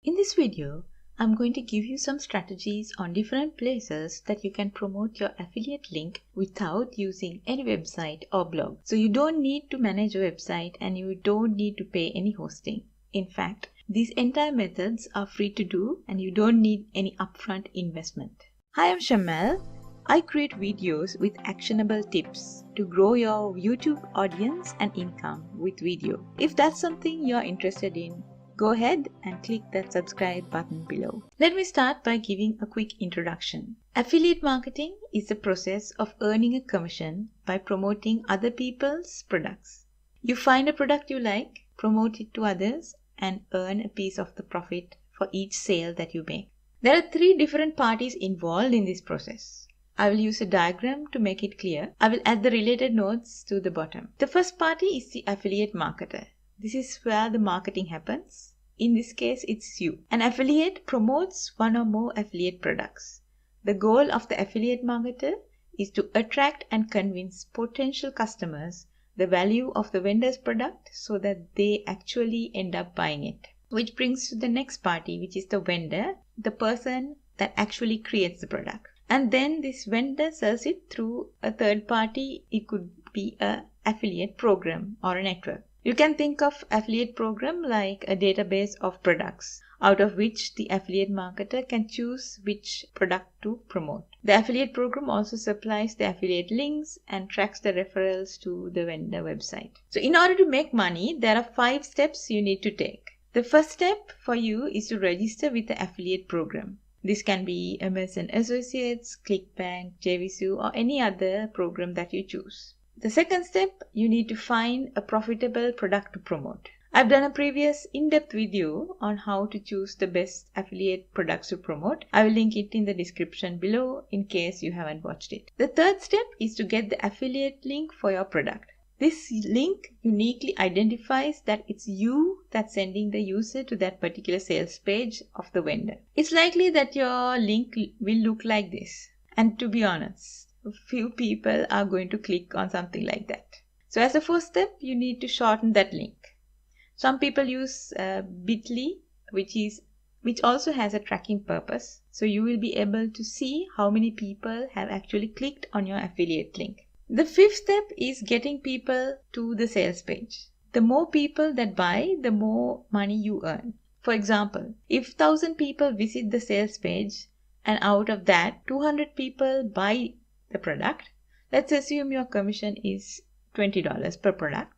In this video, I'm going to give you some strategies on different places that you can promote your affiliate link without using any website or blog. So you don't need to manage a website and you don't need to pay any hosting. In fact, these entire methods are free to do and you don't need any upfront investment. Hi, I'm Shamal. I create videos with actionable tips to grow your YouTube audience and income with video. If that's something you're interested in, go ahead and click that subscribe button below. Let me start by giving a quick introduction. Affiliate marketing is the process of earning a commission by promoting other people's products. You find a product you like, promote it to others, and earn a piece of the profit for each sale that you make. There are 3 different parties involved in this process. I will use a diagram to make it clear. I will add the related notes to the bottom. The first party is the affiliate marketer. This is where the marketing happens. In this case, it's you. An affiliate promotes one or more affiliate products. The goal of the affiliate marketer is to attract and convince potential customers the value of the vendor's product so that they actually end up buying it. Which brings to the next party, which is the vendor, the person that actually creates the product. And then this vendor sells it through a third party. It could be an affiliate program or a network. You can think of affiliate program like a database of products, out of which the affiliate marketer can choose which product to promote. The affiliate program also supplies the affiliate links and tracks the referrals to the vendor website. So in order to make money, there are 5 steps you need to take. The first step for you is to register with the affiliate program. This can be Amazon Associates, ClickBank, JVSU, or any other program that you choose. The second step, you need to find a profitable product to promote. I've done a previous in-depth video on how to choose the best affiliate products to promote. I will link it in the description below in case you haven't watched it. The third step is to get the affiliate link for your product. This link uniquely identifies that it's you that's sending the user to that particular sales page of the vendor. It's likely that your link will look like this. And to be honest, a few people are going to click on something like that. So as a first step, you need to shorten that link. Some people use bit.ly, which also has a tracking purpose. So you will be able to see how many people have actually clicked on your affiliate link. The fifth step is getting people to the sales page. The more people that buy, the more money you earn. For example, if 1,000 people visit the sales page and out of that 200 people buy the product, let's assume your commission is $20 per product,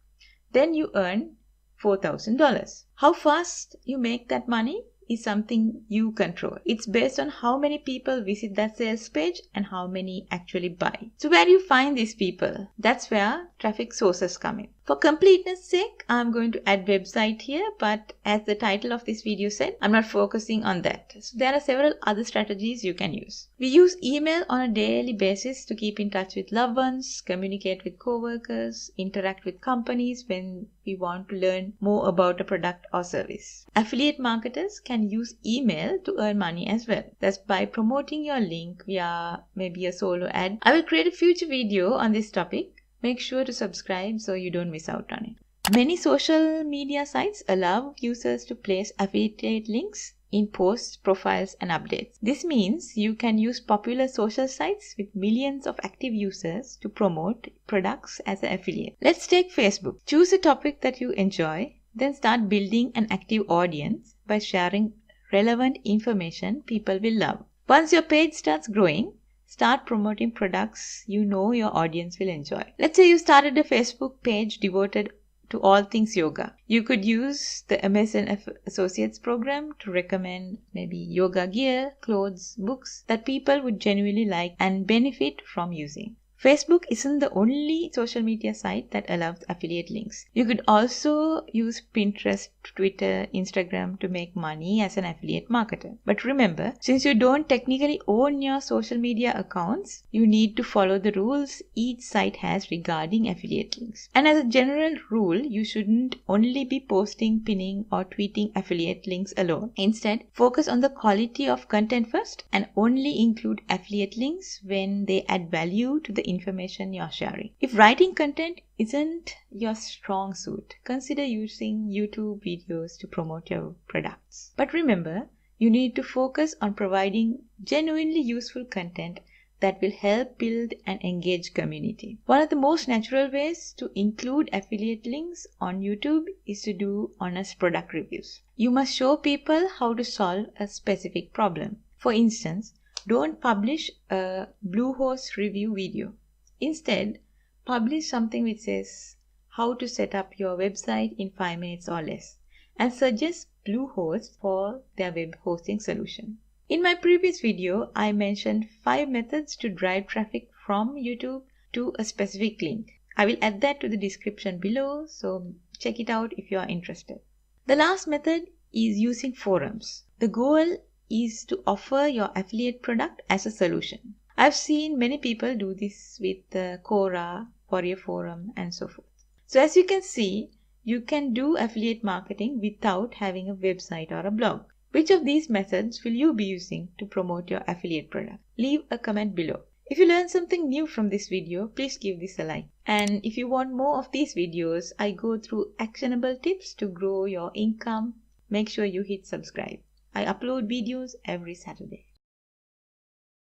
then you earn $4,000. How fast you make that money is something you control. It's based on how many people visit that sales page and how many actually buy. So where do you find these people? That's where traffic sources come in. For completeness sake, I'm going to add website here, but as the title of this video said, I'm not focusing on that. So there are several other strategies you can use. We use email on a daily basis to keep in touch with loved ones, communicate with co-workers, interact with companies when we want to learn more about a product or service. Affiliate marketers can use email to earn money as well. That's by promoting your link via maybe a solo ad. I will create a future video on this topic. Make sure to subscribe so you don't miss out on it. Many social media sites allow users to place affiliate links in posts, profiles, and updates. This means you can use popular social sites with millions of active users to promote products as an affiliate. Let's take Facebook. Choose a topic that you enjoy, then start building an active audience by sharing relevant information people will love. Once your page starts growing, start promoting products you know your audience will enjoy. Let's say you started a Facebook page devoted to all things yoga. You could use the Amazon Associates program to recommend maybe yoga gear, clothes, books that people would genuinely like and benefit from using. Facebook isn't the only social media site that allows affiliate links. You could also use Pinterest, Twitter, Instagram to make money as an affiliate marketer. But remember, since you don't technically own your social media accounts, you need to follow the rules each site has regarding affiliate links. And as a general rule, you shouldn't only be posting, pinning, or tweeting affiliate links alone. Instead, focus on the quality of content first and only include affiliate links when they add value to the information you're sharing. If writing content isn't your strong suit, consider using YouTube videos to promote your products. But remember, you need to focus on providing genuinely useful content that will help build an engaged community. One of the most natural ways to include affiliate links on YouTube is to do honest product reviews. You must show people how to solve a specific problem. For instance, don't publish a Bluehost review video. Instead, publish something which says how to set up your website in 5 minutes or less, and suggest Bluehost for their web hosting solution. In my previous video, I mentioned 5 methods to drive traffic from YouTube to a specific link. I will add that to the description below, so check it out if you are interested. The last method is using forums. The goal is to offer your affiliate product as a solution. I've seen many people do this with Quora, Warrior Forum, and so forth. So as you can see, you can do affiliate marketing without having a website or a blog. Which of these methods will you be using to promote your affiliate product? Leave a comment below. If you learned something new from this video, please give this a like. And if you want more of these videos, I go through actionable tips to grow your income. Make sure you hit subscribe. I upload videos every Saturday.